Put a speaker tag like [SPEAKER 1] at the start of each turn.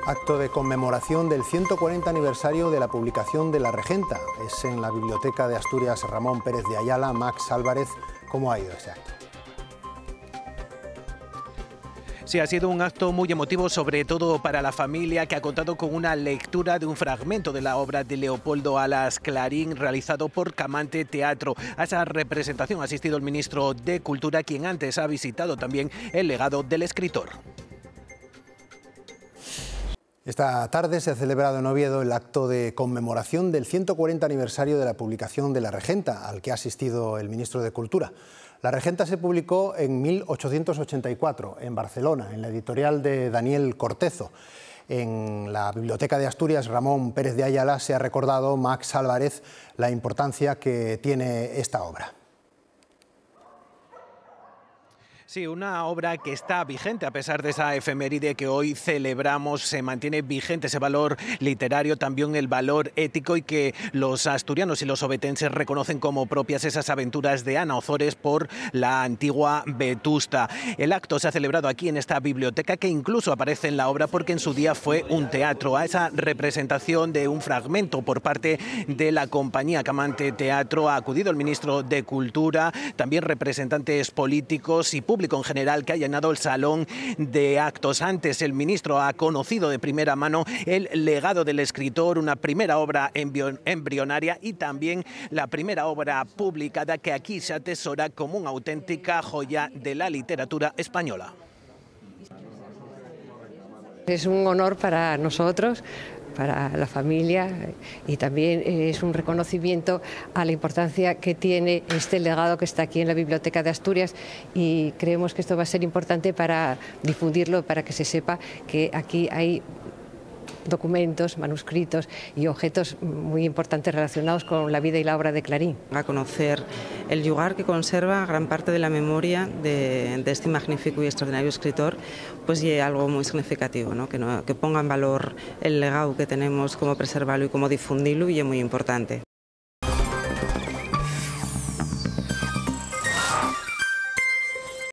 [SPEAKER 1] Acto de conmemoración del 140 aniversario de la publicación de La Regenta. Es en la Biblioteca de Asturias Ramón Pérez de Ayala. Max Álvarez, ¿cómo ha ido ese acto?
[SPEAKER 2] Sí, ha sido un acto muy emotivo, sobre todo para la familia, que ha contado con una lectura de un fragmento de la obra de Leopoldo Alas Clarín, realizado por Camante Teatro. A esa representación ha asistido el ministro de Cultura, quien antes ha visitado también el legado del escritor.
[SPEAKER 1] Esta tarde se ha celebrado en Oviedo el acto de conmemoración del 140 aniversario de la publicación de La Regenta, al que ha asistido el ministro de Cultura. La Regenta se publicó en 1884 en Barcelona, en la editorial de Daniel Cortezo. En la Biblioteca de Asturias Ramón Pérez de Ayala se ha recordado, Max Álvarez, la importancia que tiene esta obra.
[SPEAKER 2] Sí, una obra que está vigente a pesar de esa efeméride que hoy celebramos. Se mantiene vigente ese valor literario, también el valor ético, y que los asturianos y los ovetenses reconocen como propias esas aventuras de Ana Ozores por la antigua Vetusta. El acto se ha celebrado aquí en esta biblioteca, que incluso aparece en la obra porque en su día fue un teatro. A esa representación de un fragmento por parte de la compañía Camante Teatro ha acudido el ministro de Cultura, también representantes políticos y público en general, que ha llenado el salón de actos. Antes, el ministro ha conocido de primera mano el legado del escritor, una primera obra embrionaria y también la primera obra publicada, que aquí se atesora como una auténtica joya de la literatura española.
[SPEAKER 3] Es un honor para nosotros, para la familia, y también es un reconocimiento a la importancia que tiene este legado que está aquí en la Biblioteca de Asturias, y creemos que esto va a ser importante para difundirlo, para que se sepa que aquí hay documentos, manuscritos y objetos muy importantes relacionados con la vida y la obra de Clarín.
[SPEAKER 4] A conocer el lugar que conserva gran parte de la memoria de este magnífico y extraordinario escritor, pues es algo muy significativo, ¿no? Que ponga en valor el legado que tenemos, cómo preservarlo y cómo difundirlo, y es muy importante.